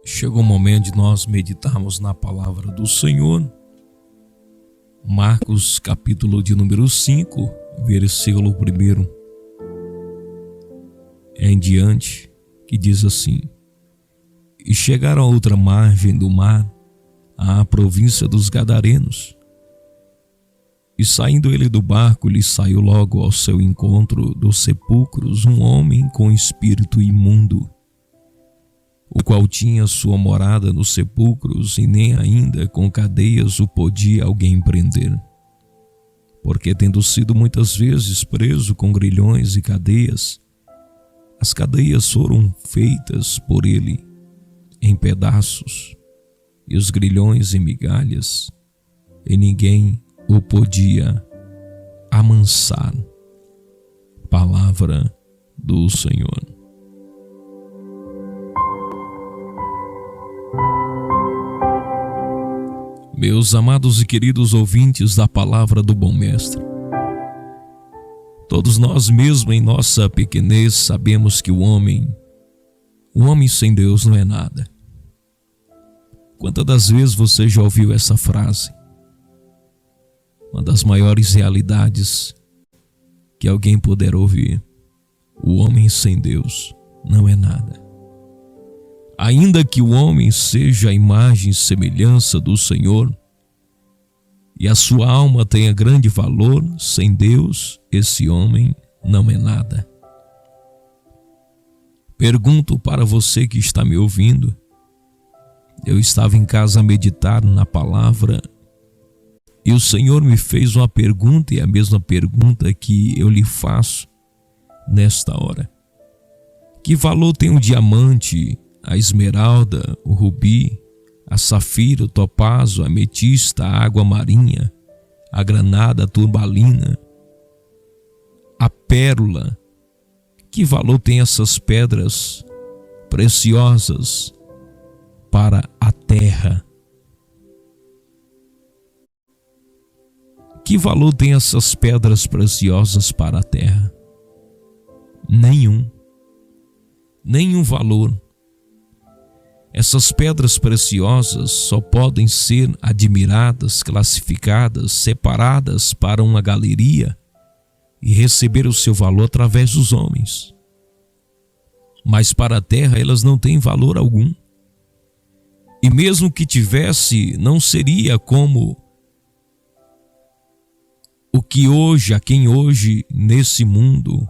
Chegou o momento de nós meditarmos na palavra do Senhor. Marcos, capítulo de número 5, versículo 1 em diante, que diz assim: E chegaram à outra margem do mar, à província dos Gadarenos. E saindo ele do barco, lhe saiu logo ao seu encontro dos sepulcros um homem com espírito imundo, o qual tinha sua morada nos sepulcros, e nem ainda com cadeias o podia alguém prender. Porque, tendo sido muitas vezes preso com grilhões e cadeias, as cadeias foram feitas por ele em pedaços, e os grilhões em migalhas, e ninguém o podia amansar. Palavra do Senhor. Meus amados e queridos ouvintes da palavra do Bom Mestre, todos nós mesmo em nossa pequenez sabemos que o homem sem Deus não é nada. Quantas das vezes você já ouviu essa frase? Uma das maiores realidades que alguém puder ouvir: o homem sem Deus não é nada. Ainda que o homem seja a imagem e semelhança do Senhor, e a sua alma tenha grande valor, sem Deus, esse homem não é nada. Pergunto para você que está me ouvindo. Eu estava em casa a meditar na palavra, e o Senhor me fez uma pergunta, e a mesma pergunta que eu lhe faço nesta hora: que valor tem o diamante, a esmeralda, o rubi, a safira, o topázio, a ametista, a água marinha, a granada, a turmalina, a pérola? Que valor tem essas pedras preciosas para a terra? Que valor tem essas pedras preciosas para a terra? Nenhum valor. Essas pedras preciosas só podem ser admiradas, classificadas, separadas para uma galeria e receber o seu valor através dos homens. Mas para a terra elas não têm valor algum. E mesmo que tivesse, não seria como o que hoje, a quem hoje nesse mundo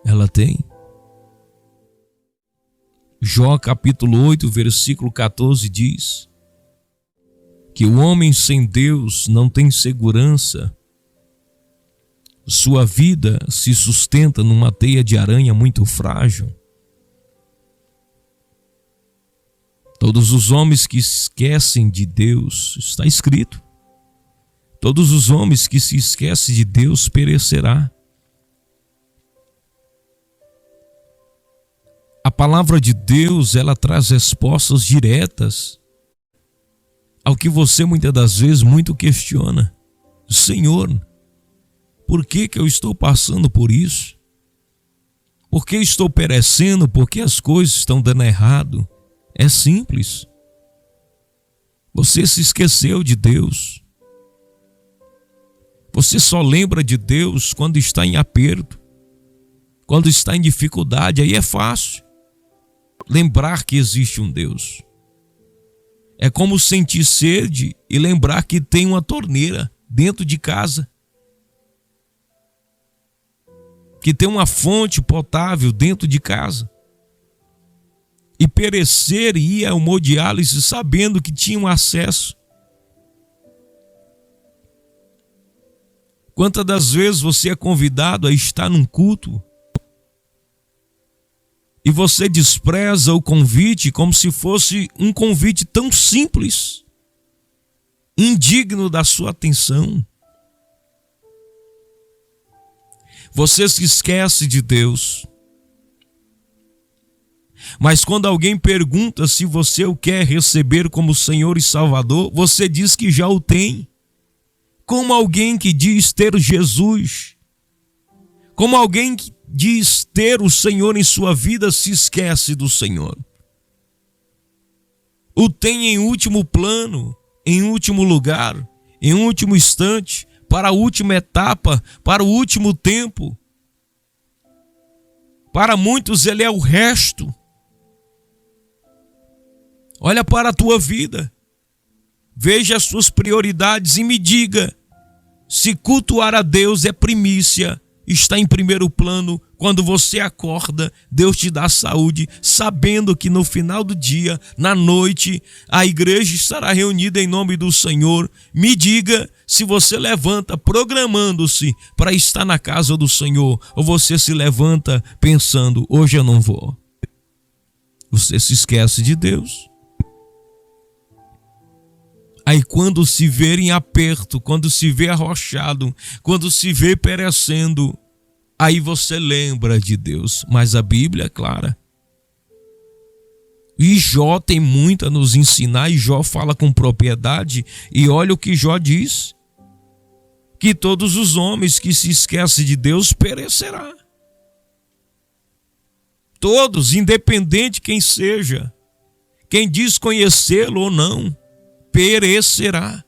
ela tem. Jó capítulo 8, versículo 14 diz que o homem sem Deus não tem segurança. Sua vida se sustenta numa teia de aranha muito frágil. Todos os homens que esquecem de Deus, está escrito, todos os homens que se esquecem de Deus perecerá. A palavra de Deus, ela traz respostas diretas ao que você muitas das vezes muito questiona. Senhor, por que eu estou passando por isso? Por que estou perecendo? Por que as coisas estão dando errado? É simples. Você se esqueceu de Deus. Você só lembra de Deus quando está em aperto, quando está em dificuldade. Aí é fácil lembrar que existe um Deus. É como sentir sede e lembrar que tem uma torneira dentro de casa, que tem uma fonte potável dentro de casa, e perecer e ir ao hemodiálise sabendo que tinha um acesso. Quantas das vezes você é convidado a estar num culto e você despreza o convite como se fosse um convite tão simples, indigno da sua atenção? Você se esquece de Deus. Mas quando alguém pergunta se você o quer receber como Senhor e Salvador, você diz que já o tem. Como alguém que diz ter Jesus, como alguém que diz ter o Senhor em sua vida, se esquece do Senhor. o tem em último plano, em último lugar, em último instante, para a última etapa, para o último tempo. Para muitos ele é o resto. Olha para a tua vida, veja as suas prioridades e me diga se cultuar a Deus é primícia, está em primeiro plano. Quando você acorda, Deus te dá saúde, sabendo que no final do dia, na noite, a igreja estará reunida em nome do Senhor. Me diga se você levanta programando-se para estar na casa do Senhor, ou você se levanta pensando, hoje eu não vou. Você se esquece de Deus. Aí quando se vê em aperto, quando se vê arrochado, quando se vê perecendo, aí você lembra de Deus. Mas a Bíblia é clara. E Jó tem muito a nos ensinar, e Jó fala com propriedade, e olha o que Jó diz, que todos os homens que se esquecem de Deus perecerá. Todos, independente quem seja, quem diz conhecê-lo ou não, perecerá.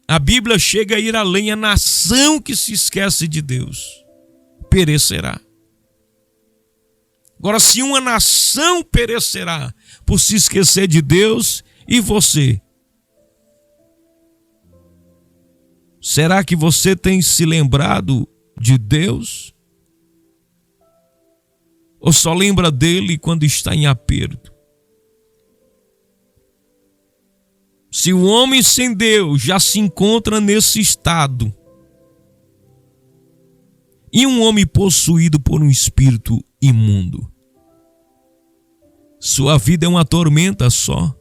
A Bíblia chega a ir além, a nação que se esquece de Deus perecerá. Agora, se uma nação perecerá por se esquecer de Deus, e você? Será que você tem se lembrado de Deus? Ou só lembra dele quando está em aperto? Se o homem sem Deus já se encontra nesse estado, e um homem possuído por um espírito imundo, sua vida é uma tormenta só,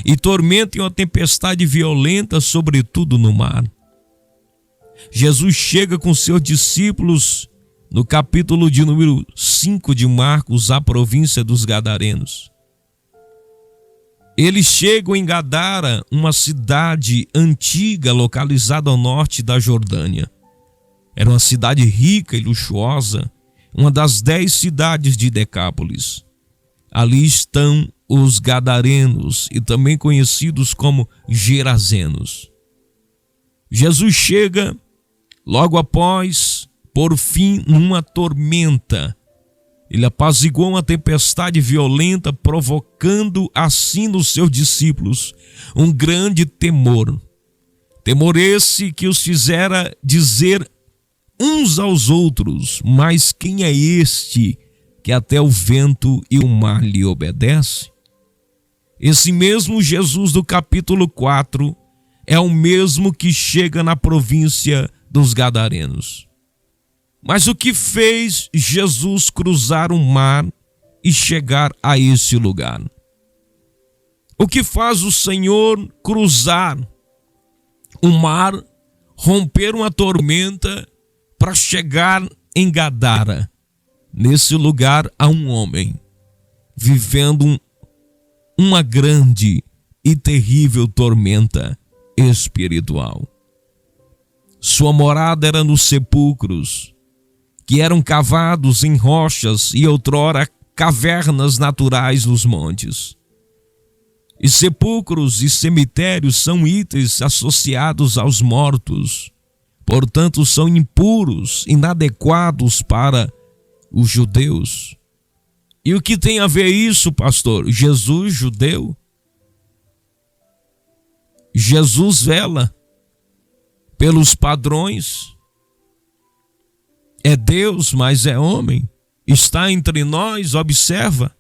e tormenta e uma tempestade violenta, sobretudo no mar. Jesus chega com seus discípulos no capítulo de número 5 de Marcos, à província dos Gadarenos. Eles chegam em Gadara, uma cidade antiga localizada ao norte da Jordânia. Era uma cidade rica e luxuosa, uma das 10 cidades de Decápolis. Ali estão os Gadarenos, e também conhecidos como Gerazenos. Jesus chega logo após, por fim, numa tormenta. Ele apaziguou uma tempestade violenta, provocando assim nos seus discípulos um grande temor. Temor esse que os fizera dizer uns aos outros: mas quem é este que até o vento e o mar lhe obedece? Esse mesmo Jesus do capítulo 4 é o mesmo que chega na província dos Gadarenos. Mas o que fez Jesus cruzar o mar e chegar a esse lugar? O que faz o Senhor cruzar o mar, romper uma tormenta para chegar em Gadara? Nesse lugar há um homem vivendo uma grande e terrível tormenta espiritual. Sua morada era nos sepulcros, que eram cavados em rochas e outrora cavernas naturais nos montes. E sepulcros e cemitérios são itens associados aos mortos, portanto são impuros, inadequados para os judeus. E o que tem a ver isso, pastor? Jesus judeu? Jesus vela pelos padrões. É Deus, mas é homem. Está entre nós, observa.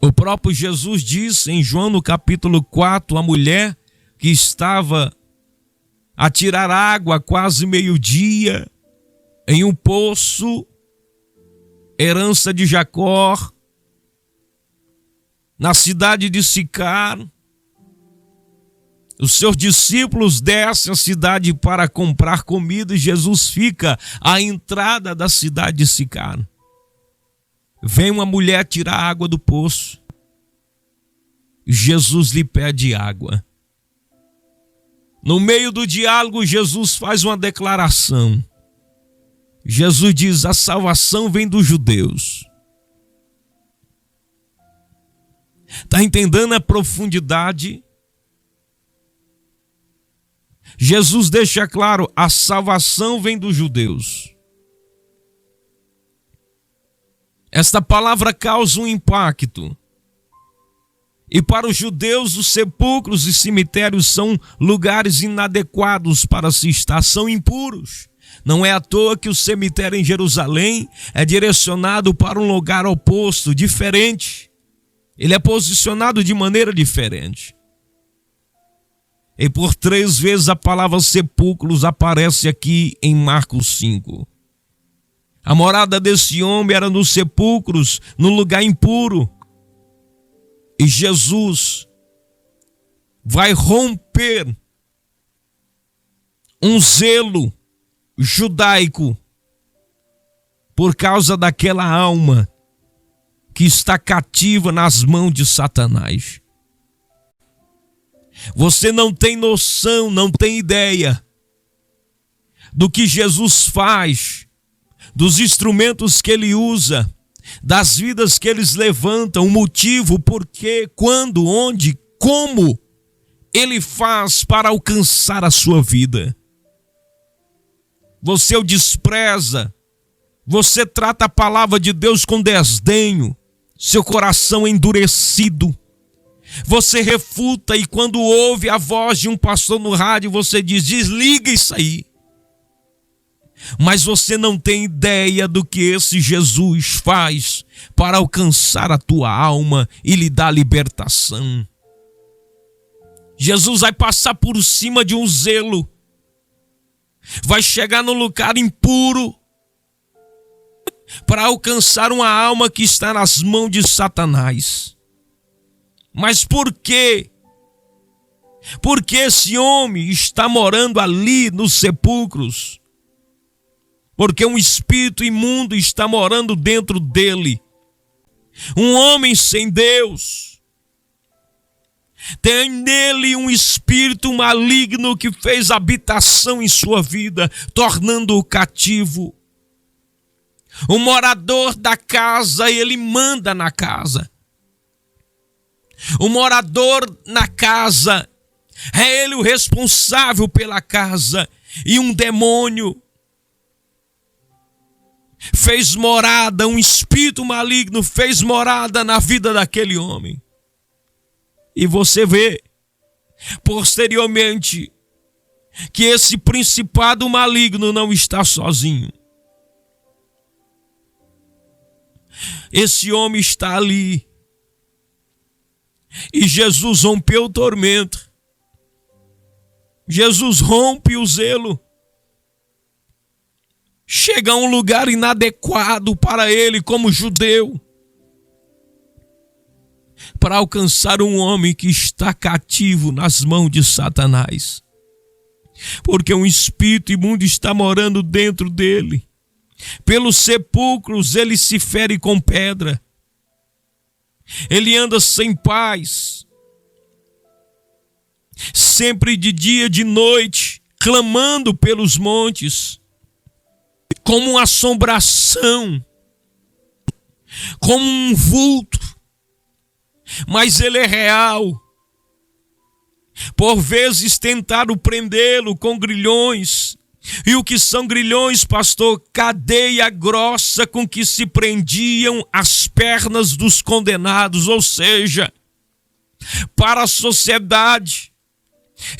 O próprio Jesus disse em João no capítulo 4, a mulher que estava a tirar água quase meio-dia em um poço, herança de Jacó, na cidade de Sicar. Os seus discípulos descem à cidade para comprar comida e Jesus fica à entrada da cidade de Sicar. Vem uma mulher tirar água do poço. Jesus lhe pede água. No meio do diálogo, Jesus faz uma declaração. Jesus diz: a salvação vem dos judeus. Está entendendo a profundidade? Jesus deixa claro, a salvação vem dos judeus. Esta palavra causa um impacto. E para os judeus, os sepulcros e cemitérios são lugares inadequados para se estar, são impuros. Não é à toa que o cemitério em Jerusalém é direcionado para um lugar oposto, diferente. Ele é posicionado de maneira diferente. E por 3 vezes a palavra sepulcros aparece aqui em Marcos 5. A morada desse homem era nos sepulcros, no lugar impuro. E Jesus vai romper um zelo judaico por causa daquela alma que está cativa nas mãos de Satanás. Você não tem noção, não tem ideia do que Jesus faz, dos instrumentos que ele usa, das vidas que eles levantam, o motivo, porquê, quando, onde, como ele faz para alcançar a sua vida. Você o despreza, você trata a palavra de Deus com desdenho, seu coração é endurecido. Você refuta e quando ouve a voz de um pastor no rádio, você diz, desliga isso aí. Mas você não tem ideia do que esse Jesus faz para alcançar a tua alma e lhe dar libertação. Jesus vai passar por cima de um zelo, vai chegar no lugar impuro para alcançar uma alma que está nas mãos de Satanás. Mas por quê? Porque esse homem está morando ali nos sepulcros. Porque um espírito imundo está morando dentro dele. Um homem sem Deus. Tem nele um espírito maligno que fez habitação em sua vida, tornando-o cativo. O morador da casa, ele manda na casa. O morador na casa, é ele o responsável pela casa. E um demônio fez morada, um espírito maligno fez morada na vida daquele homem. E você vê, posteriormente, que esse principado maligno não está sozinho. Esse homem está ali. E Jesus rompeu o tormento. Jesus rompe o zelo. Chega a um lugar inadequado para ele como judeu, para alcançar um homem que está cativo nas mãos de Satanás. Porque um espírito imundo está morando dentro dele. Pelos sepulcros ele se fere com pedra. Ele anda sem paz, sempre de dia e de noite, clamando pelos montes, como uma assombração, como um vulto, mas ele é real. Por vezes tentaram prendê-lo com grilhões. E o que são grilhões, pastor? Cadeia grossa com que se prendiam as pernas dos condenados, ou seja, para a sociedade,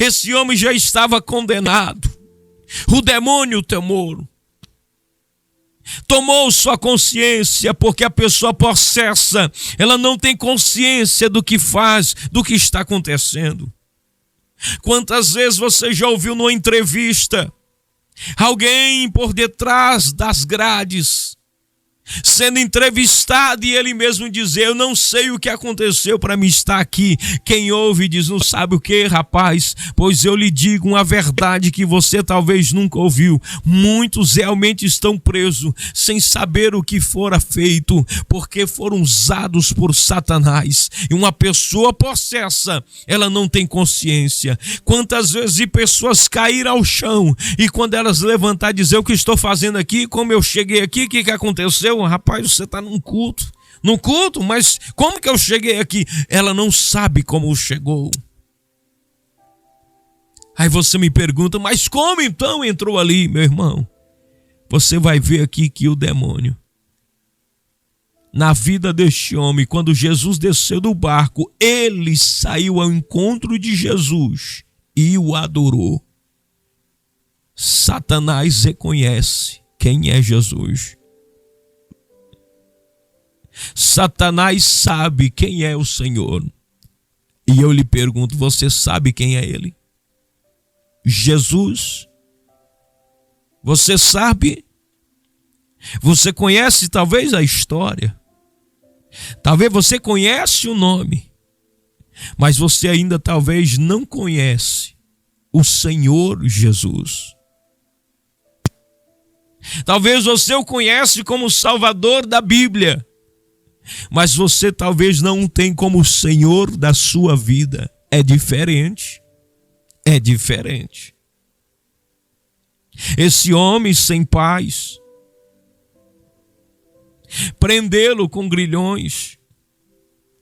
esse homem já estava condenado. O demônio tomou sua consciência, porque a pessoa possessa, ela não tem consciência do que faz, do que está acontecendo. Quantas vezes você já ouviu numa entrevista alguém por detrás das grades sendo entrevistado e ele mesmo dizer, eu não sei o que aconteceu para me estar aqui. Quem ouve diz, não sabe o que, rapaz? Pois eu lhe digo uma verdade que você talvez nunca ouviu. Muitos realmente estão presos sem saber o que fora feito, porque foram usados por Satanás. E uma pessoa possessa, ela não tem consciência. Quantas vezes pessoas caíram ao chão e quando elas levantar dizer o que estou fazendo aqui, como eu cheguei aqui, o que aconteceu? Rapaz, você está num culto, no culto, mas como que eu cheguei aqui? Ela não sabe como chegou. Aí você me pergunta, mas como então entrou ali, meu irmão? Você vai ver aqui que o demônio, na vida deste homem, quando Jesus desceu do barco, ele saiu ao encontro de Jesus e o adorou. Satanás reconhece quem é Jesus. Satanás sabe quem é o Senhor. E eu lhe pergunto, você sabe quem é ele? Jesus? Você sabe? Você conhece talvez a história? Talvez você conhece o nome, mas você ainda talvez não conhece o Senhor Jesus. Talvez você o conhece como Salvador da Bíblia, mas você talvez não o tem como Senhor da sua vida. É diferente. É diferente. Esse homem sem paz, prendê-lo com grilhões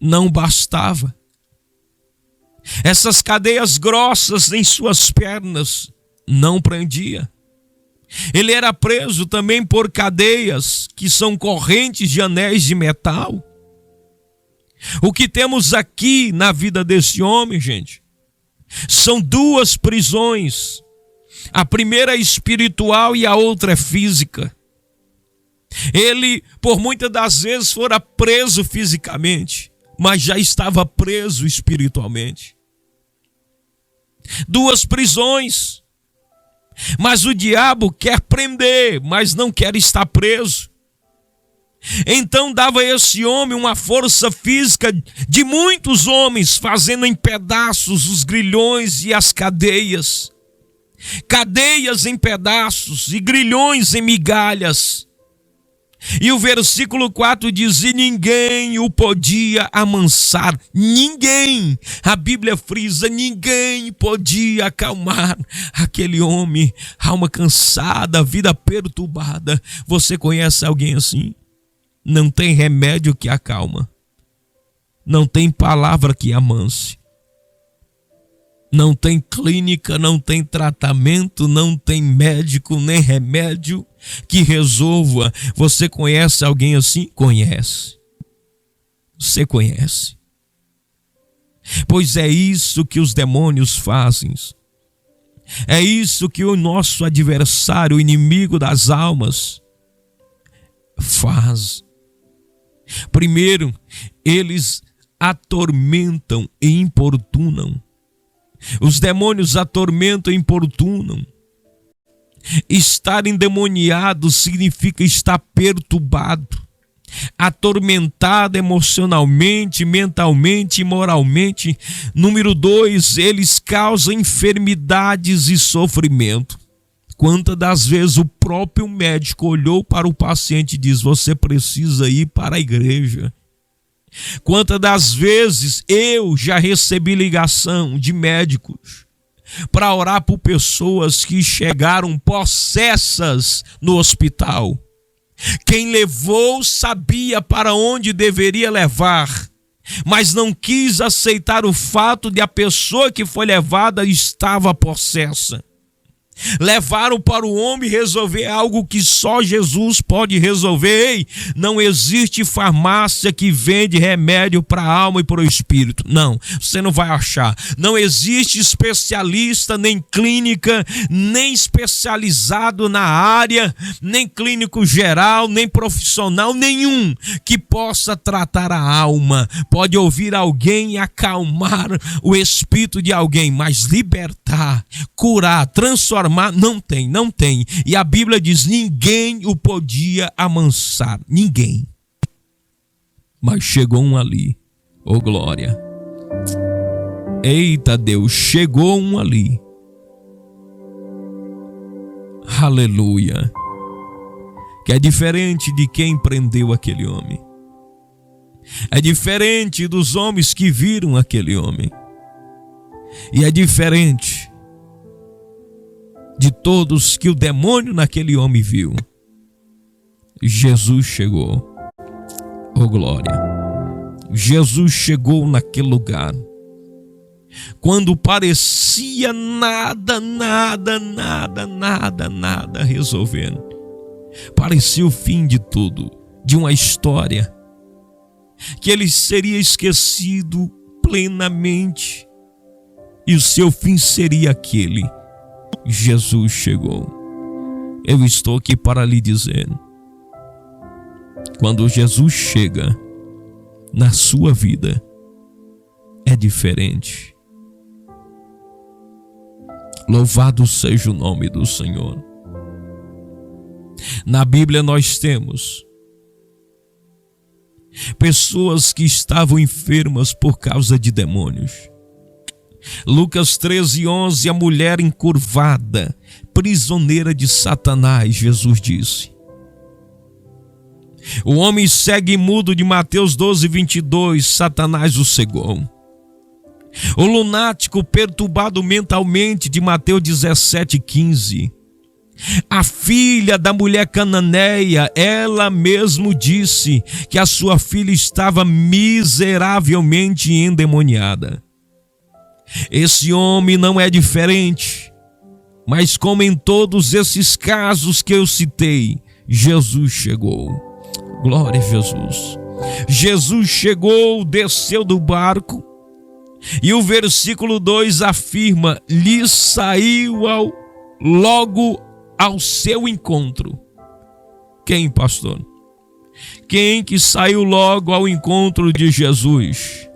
não bastava. Essas cadeias grossas em suas pernas não prendia. Ele era preso também por cadeias que são correntes de anéis de metal. O que temos aqui na vida desse homem, gente, são duas prisões. A primeira é espiritual e a outra é física. Ele, por muitas das vezes, fora preso fisicamente, mas já estava preso espiritualmente. Duas prisões. Mas o diabo quer prender, mas não quer estar preso. Então dava a esse homem uma força física de muitos homens, fazendo em pedaços os grilhões e as cadeias. Cadeias em pedaços e grilhões em migalhas. E o versículo 4 diz, e ninguém o podia amansar. Ninguém, a Bíblia frisa, ninguém podia acalmar aquele homem, alma cansada, vida perturbada. Você conhece alguém assim? Não tem remédio que acalma. Não tem palavra que amanse. Não tem clínica, não tem tratamento, não tem médico, nem remédio que resolva. Você conhece alguém assim? Conhece. Você conhece. Pois é isso que os demônios fazem. É isso que o nosso adversário, o inimigo das almas, faz. Primeiro, eles atormentam e importunam. Os demônios atormentam e importunam. Estar endemoniado significa estar perturbado, atormentado emocionalmente, mentalmente e moralmente. Número 2, eles causam enfermidades e sofrimento. Quantas das vezes o próprio médico olhou para o paciente e diz, você precisa ir para a igreja. Quantas das vezes eu já recebi ligação de médicos para orar por pessoas que chegaram possessas no hospital. Quem levou sabia para onde deveria levar, mas não quis aceitar o fato de a pessoa que foi levada estava possessa. Levaram para o homem resolver algo que só Jesus pode resolver. Ei, não existe farmácia que vende remédio para a alma e para o espírito. Não, você não vai achar. Não existe especialista, nem clínica, nem especializado na área, nem clínico geral, nem profissional nenhum que possa tratar a alma. Pode ouvir alguém e acalmar o espírito de alguém, mas libertar, curar, transformar, não tem. E a Bíblia diz, ninguém o podia amansar, ninguém. Mas chegou um ali, oh glória. Eita Deus, chegou um ali. Aleluia. Que é diferente de quem prendeu aquele homem. É diferente dos homens que viram aquele homem. E é diferente de todos que o demônio naquele homem viu. Jesus chegou. Oh glória! Jesus chegou naquele lugar quando parecia nada resolvendo. Parecia o fim de tudo, de uma história, que ele seria esquecido plenamente e o seu fim seria aquele. Jesus chegou. Eu estou aqui para lhe dizer, quando Jesus chega na sua vida, é diferente. Louvado seja o nome do Senhor. Na Bíblia nós temos pessoas que estavam enfermas por causa de demônios. Lucas 13:11, a mulher encurvada, prisioneira de Satanás, Jesus disse. O homem cego e mudo de Mateus 12:22, Satanás o cegou. O lunático perturbado mentalmente de Mateus 17:15. A filha da mulher cananeia, ela mesmo disse que a sua filha estava miseravelmente endemoniada. Esse homem não é diferente, mas como em todos esses casos que eu citei, Jesus chegou. Glória a Jesus. Jesus chegou, desceu do barco, e o versículo 2 afirma, lhe saiu logo ao seu encontro. Quem, pastor? Quem que saiu logo ao encontro de Jesus?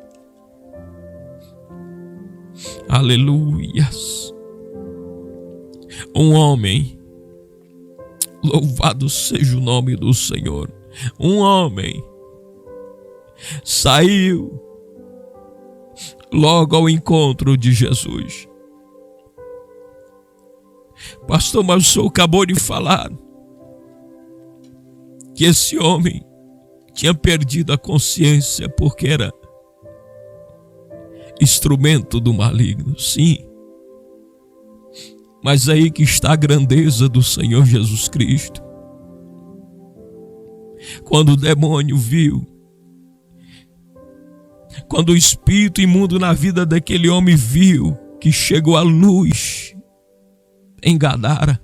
Aleluias. Um homem, louvado seja o nome do Senhor. Um homem saiu logo ao encontro de Jesus. Pastor, mas o senhor acabou de falar que esse homem tinha perdido a consciência porque era instrumento do maligno. Sim, mas aí que está a grandeza do Senhor Jesus Cristo. Quando o demônio viu, quando o espírito imundo na vida daquele homem viu que chegou a luz em Gadara,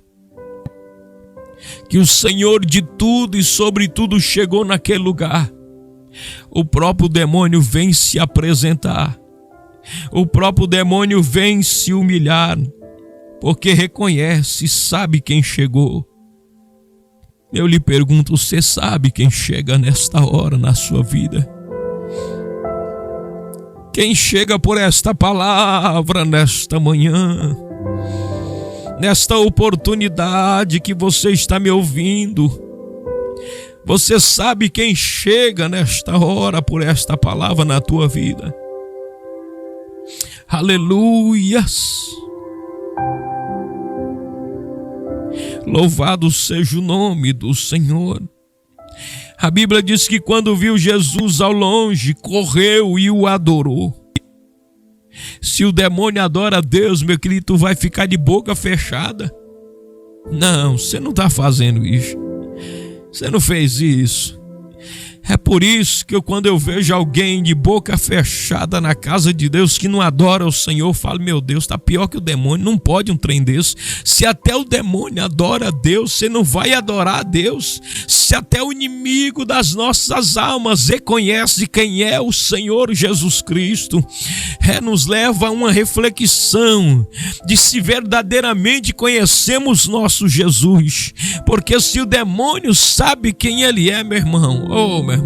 que o Senhor de tudo e sobre tudo chegou naquele lugar, o próprio demônio vem se apresentar, o próprio demônio vem se humilhar, porque reconhece, sabe quem chegou. Eu lhe pergunto, você sabe quem chega nesta hora na sua vida? Quem chega por esta palavra nesta manhã, nesta oportunidade que você está me ouvindo? Você sabe quem chega nesta hora por esta palavra na tua vida? Aleluias! Louvado seja o nome do Senhor. A Bíblia diz que quando viu Jesus ao longe, correu e o adorou. Se o demônio adora a Deus, meu querido, tu vai ficar de boca fechada? Não, você não está fazendo isso. Você não fez isso. É por isso que quando eu vejo alguém de boca fechada na casa de Deus que não adora o Senhor, eu falo, meu Deus, está pior que o demônio, não pode um trem desse. Se até o demônio adora a Deus, você não vai adorar a Deus. Se até o inimigo das nossas almas reconhece quem é o Senhor Jesus Cristo, nos leva a uma reflexão de se verdadeiramente conhecemos nosso Jesus. Porque se o demônio sabe quem ele é, meu irmão, oh meu irmão,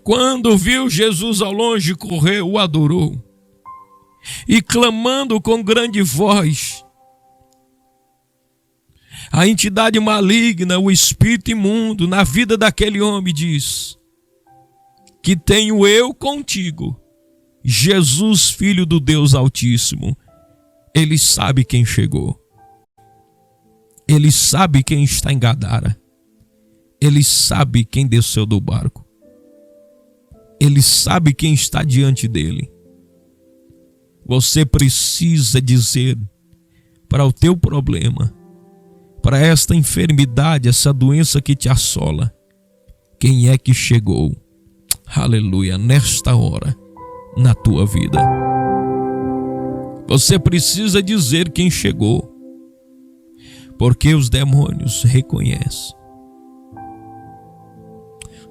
quando viu Jesus ao longe, correu, o adorou, e clamando com grande voz, a entidade maligna, o espírito imundo na vida daquele homem diz, que tenho eu contigo, Jesus, Filho do Deus Altíssimo. Ele sabe quem chegou. Ele sabe quem está em Gadara. Ele sabe quem desceu do barco. Ele sabe quem está diante dele. Você precisa dizer para o teu problema, para esta enfermidade, essa doença que te assola, quem é que chegou, aleluia, nesta hora, na tua vida. Você precisa dizer quem chegou, porque os demônios reconhecem.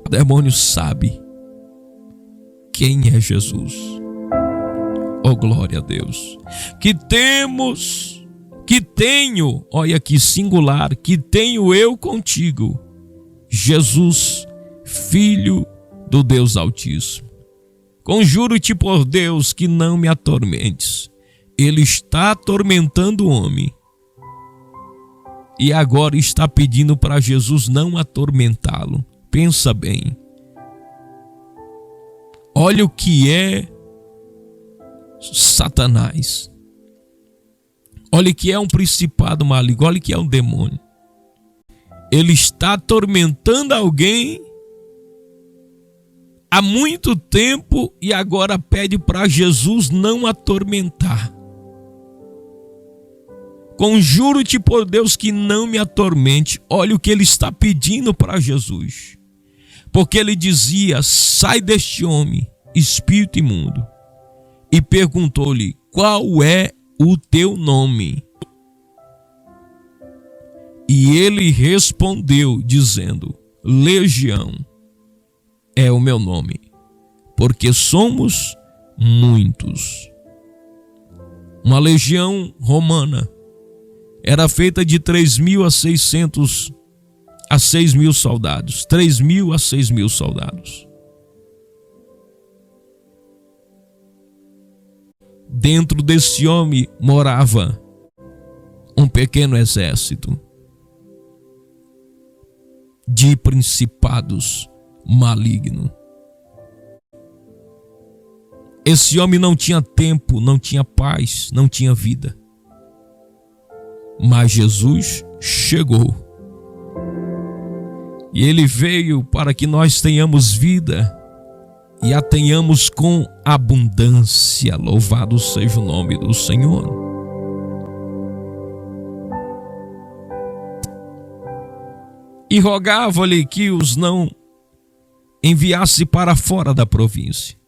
O demônio sabe quem é Jesus. Oh, glória a Deus. Que tenho, olha aqui, singular, que tenho eu contigo, Jesus, Filho do Deus Altíssimo. Conjuro-te por Deus que não me atormentes. Ele está atormentando o homem. E agora está pedindo para Jesus não atormentá-lo. Pensa bem. Olha o que é Satanás. Olha o que é um principado maligno. Olha o que é um demônio. Ele está atormentando alguém há muito tempo e agora pede para Jesus não atormentar. Conjuro-te por Deus que não me atormente. Olha o que ele está pedindo para Jesus. Porque ele dizia: sai deste homem, espírito imundo. E perguntou-lhe: qual é o teu nome? E ele respondeu dizendo: Legião é o meu nome, porque somos muitos. Uma legião romana era feita de 3.000 a 600 a 6.000 soldados. 3.000 a 6.000 soldados. Dentro desse homem morava um pequeno exército de principados malignos. Esse homem não tinha tempo, não tinha paz, não tinha vida. Mas Jesus chegou. E ele veio para que nós tenhamos vida e a tenhamos com abundância. Louvado seja o nome do Senhor. E rogava-lhe que os não enviasse para fora da província.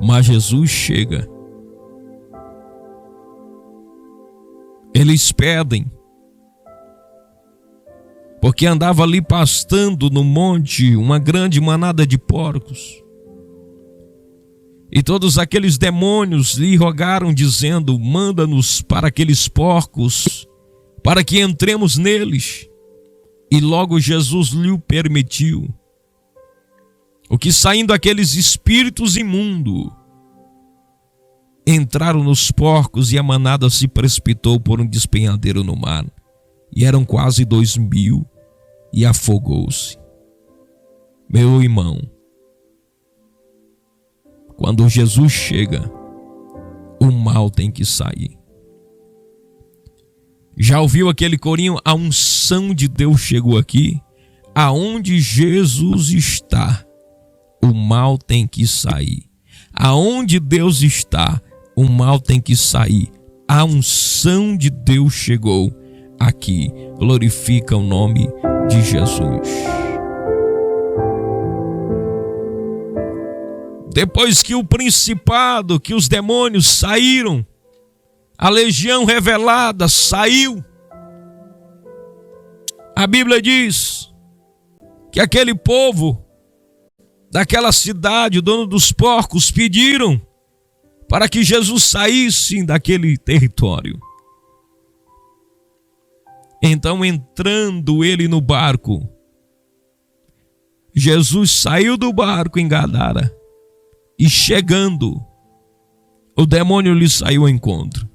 Mas Jesus chega. Eles pedem, porque andava ali pastando no monte uma grande manada de porcos. E todos aqueles demônios lhe rogaram, dizendo: manda-nos para aqueles porcos, para que entremos neles. E logo Jesus lhe permitiu. O que, saindo aqueles espíritos imundos, entraram nos porcos, e a manada se precipitou por um despenhadeiro no mar. E eram quase 2.000, e afogou-se. Meu irmão, quando Jesus chega, o mal tem que sair. Já ouviu aquele corinho? A unção de Deus chegou aqui. Aonde Jesus está, o mal tem que sair. Aonde Deus está, o mal tem que sair. A unção de Deus chegou aqui. Glorifica o nome de Jesus. Depois que o principado, que os demônios saíram, a legião revelada saiu. A Bíblia diz que aquele povo daquela cidade, o dono dos porcos, pediram para que Jesus saísse daquele território. Então, entrando ele no barco, Jesus saiu do barco em Gadara, e chegando, o demônio lhe saiu ao encontro.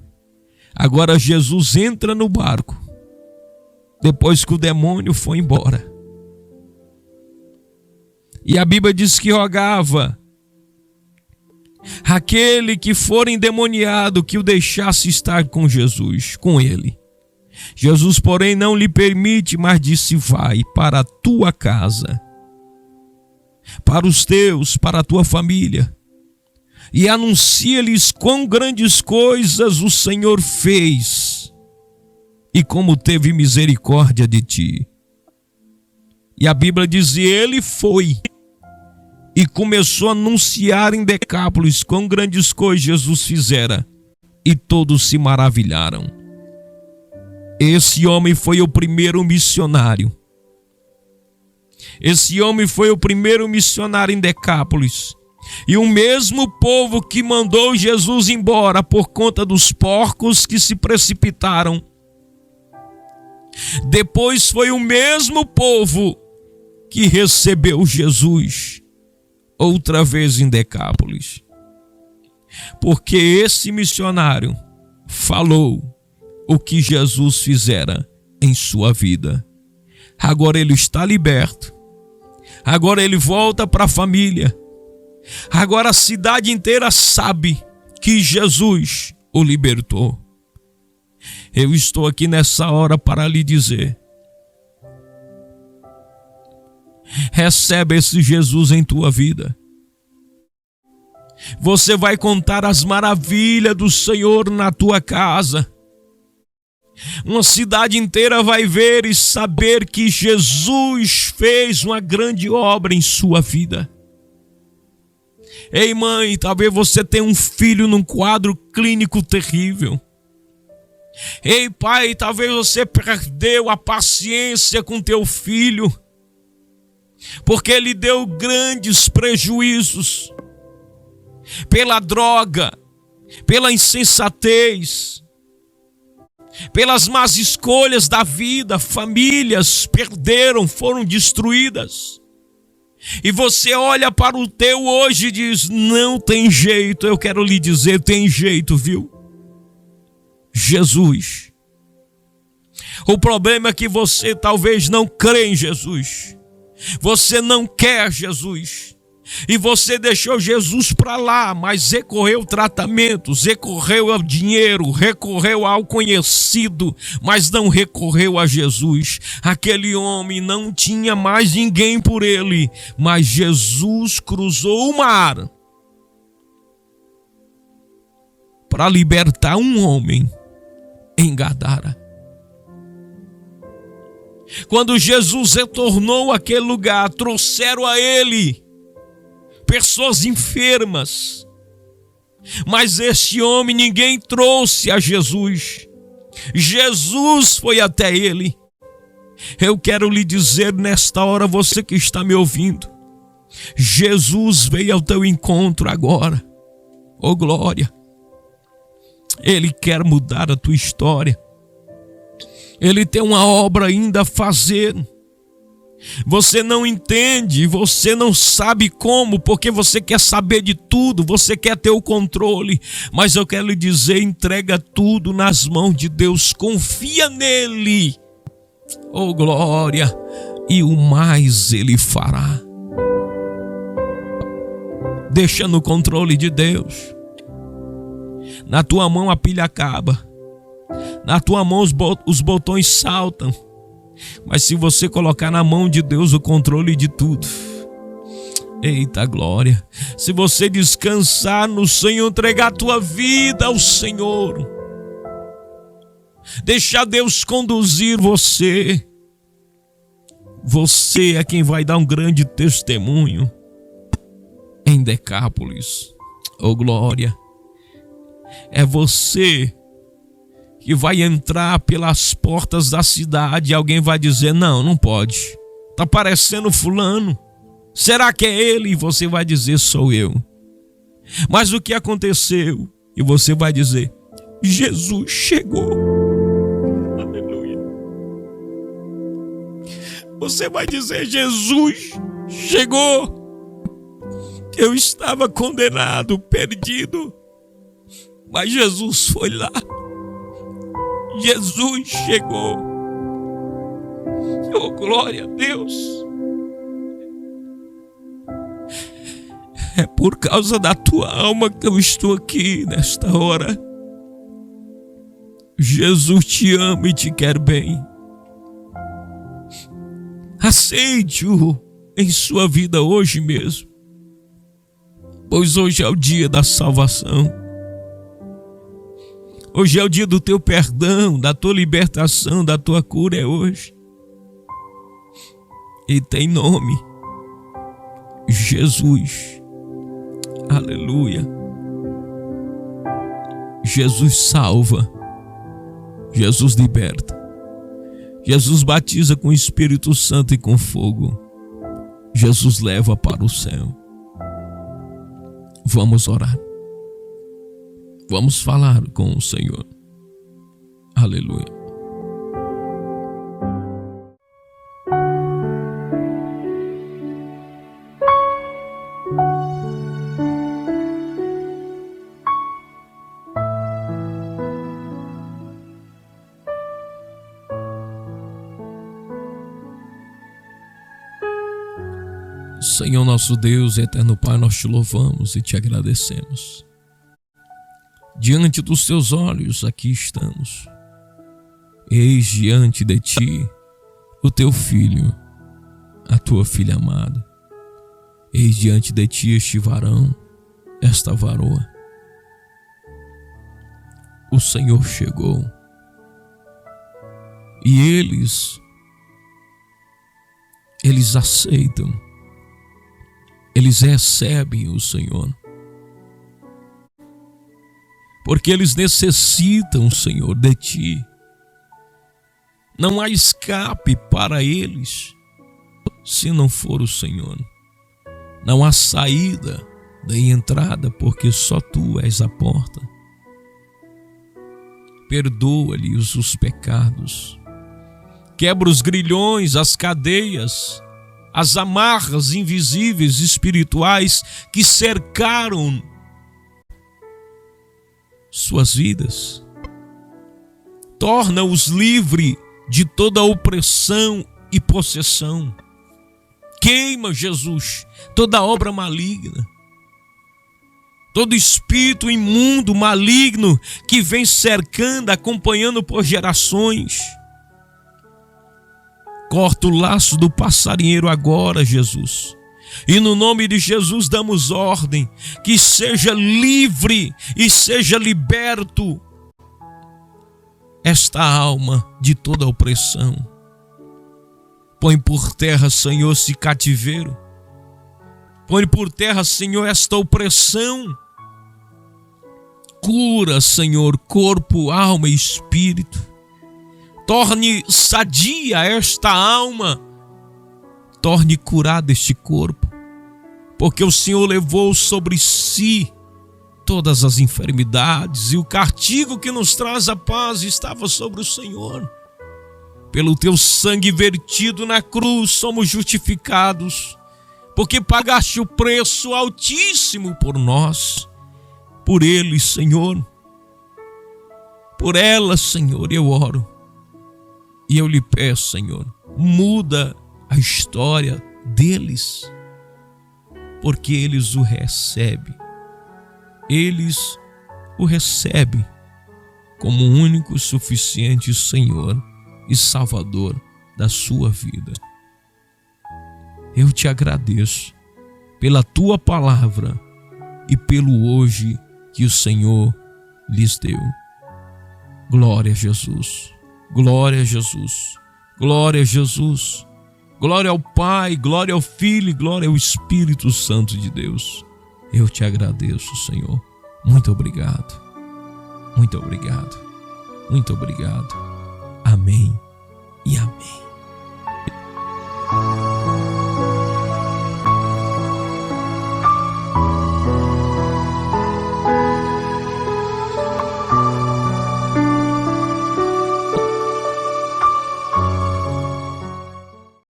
Agora Jesus entra no barco, depois que o demônio foi embora. E a Bíblia diz que rogava aquele que for endemoniado que o deixasse estar com Jesus, com ele. Jesus, porém, não lhe permite, mas disse: vai para a tua casa, para os teus, para a tua família, e anuncia-lhes quão grandes coisas o Senhor fez e como teve misericórdia de ti. E a Bíblia diz: e ele foi e começou a anunciar em Decápolis quão grandes coisas Jesus fizera, e todos se maravilharam. Esse homem foi o primeiro missionário. Esse homem foi o primeiro missionário em Decápolis. E o mesmo povo que mandou Jesus embora por conta dos porcos que se precipitaram, depois foi o mesmo povo que recebeu Jesus outra vez em Decápolis. Porque esse missionário falou o que Jesus fizera em sua vida. Agora ele está liberto. Agora ele volta para a família. Agora a cidade inteira sabe que Jesus o libertou. Eu estou aqui nessa hora para lhe dizer: recebe esse Jesus em tua vida. Você vai contar as maravilhas do Senhor na tua casa. Uma cidade inteira vai ver e saber que Jesus fez uma grande obra em sua vida. Ei, mãe, talvez você tenha um filho num quadro clínico terrível. Ei, pai, talvez você perdeu a paciência com teu filho, porque ele deu grandes prejuízos pela droga, pela insensatez, pelas más escolhas da vida. Famílias perderam, foram destruídas. E você olha para o teu hoje e diz: não tem jeito. Eu quero lhe dizer, tem jeito, viu? Jesus. O problema é que você talvez não crê em Jesus. Você não quer Jesus. E você deixou Jesus para lá, mas recorreu tratamentos, recorreu ao dinheiro, recorreu ao conhecido, mas não recorreu a Jesus. Aquele homem não tinha mais ninguém por ele, mas Jesus cruzou o mar para libertar um homem em Gadara. Quando Jesus retornou àquele lugar, trouxeram a ele pessoas enfermas, mas este homem ninguém trouxe a Jesus. Jesus foi até ele. Eu quero lhe dizer nesta hora, você que está me ouvindo, Jesus veio ao teu encontro agora. Oh glória! Ele quer mudar a tua história. Ele tem uma obra ainda a fazer. Você não entende, você não sabe como, porque você quer saber de tudo, você quer ter o controle. Mas eu quero lhe dizer, entrega tudo nas mãos de Deus, confia nele. Oh glória! E o mais ele fará. Deixa no controle de Deus. Na tua mão a pilha acaba. Na tua mão os botões saltam. Mas se você colocar na mão de Deus o controle de tudo, eita glória! Se você descansar no Senhor, entregar a tua vida ao Senhor, deixar Deus conduzir você, você é quem vai dar um grande testemunho em Decápolis. Oh glória! É você que vai entrar pelas portas da cidade e alguém vai dizer: não, não pode, está parecendo fulano, será que é ele? E você vai dizer: sou eu. Mas o que aconteceu? E você vai dizer: Jesus chegou. Aleluia. Você vai dizer: Jesus chegou. Eu estava condenado, perdido, mas Jesus foi lá. Jesus chegou. Oh, glória a Deus. É por causa da tua alma que eu estou aqui nesta hora. Jesus te ama e te quer bem. Aceite-o em sua vida hoje mesmo. pois hoje é o dia da salvação. Hoje é o dia do teu perdão, da tua libertação, da tua cura, é hoje. E tem nome: Jesus. Aleluia. Jesus salva, Jesus liberta, Jesus batiza com o Espírito Santo e com fogo, Jesus leva para o céu. Vamos orar, vamos falar com o Senhor. Aleluia. Senhor nosso Deus, eterno Pai, nós te louvamos e te agradecemos. Diante dos teus olhos aqui estamos. Eis diante de ti o teu filho, a tua filha amada. Eis diante de ti este varão, esta varoa. O Senhor chegou e eles aceitam. Eles recebem o Senhor, porque eles necessitam, Senhor, de Ti. Não há escape para eles se não for o Senhor. Não há saída nem entrada, porque só Tu és a porta. Perdoa-lhes os pecados, quebra os grilhões, as cadeias, as amarras invisíveis espirituais que cercaram suas vidas. Torna-os livres de toda opressão e possessão. Queima, Jesus, toda obra maligna, todo espírito imundo, maligno que vem cercando, acompanhando por gerações. Corta o laço do passarinheiro agora, Jesus. E no nome de Jesus damos ordem que seja livre e seja liberto esta alma de toda opressão. Põe por terra, Senhor, esse cativeiro. Põe por terra, Senhor, esta opressão. Cura, Senhor, corpo, alma e espírito. Torne sadia esta alma, torne curado este corpo, porque o Senhor levou sobre si todas as enfermidades e o castigo que nos traz a paz estava sobre o Senhor. Pelo teu sangue vertido na cruz somos justificados, porque pagaste o preço altíssimo por nós. Por ele, Senhor, por ela, Senhor, eu oro. E eu lhe peço, Senhor, muda a história deles, porque eles o recebem. Eles o recebem como o único suficiente Senhor e Salvador da sua vida. Eu te agradeço pela tua palavra e pelo hoje que o Senhor lhes deu. Glória a Jesus. Glória a Jesus, glória a Jesus, glória ao Pai, glória ao Filho e glória ao Espírito Santo de Deus. Eu te agradeço, Senhor. Muito obrigado, muito obrigado, muito obrigado. Amém e amém.